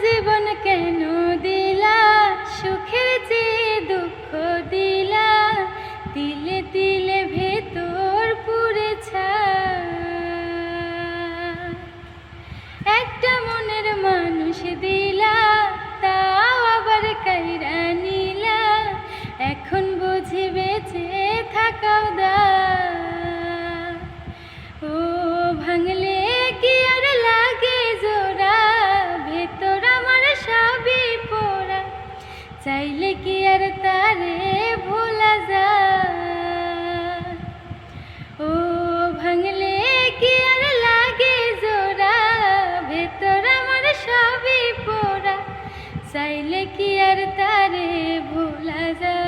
জীবন কেন দিলা, সুখের চেয়ে দুঃখ দিলা, দিলে দিলে ভেতর পুড়ে ছাই। একটা মনের মানুষ দিলা, তাও আবার কাইরা নিলা, এখন বুঝি বেঁচে থাকাও দায়। ও ভাঙলে কি আর লাগে জোড়া, ভেতর আমার সবই পোড়া, চাইলে কি আর তারে ভোলা যায়। ও ভাঙলে কি আর লাগে জোড়া, ভেতর আমার সবই পোড়া, চাইলে কি আর তারে ভোলা যায়।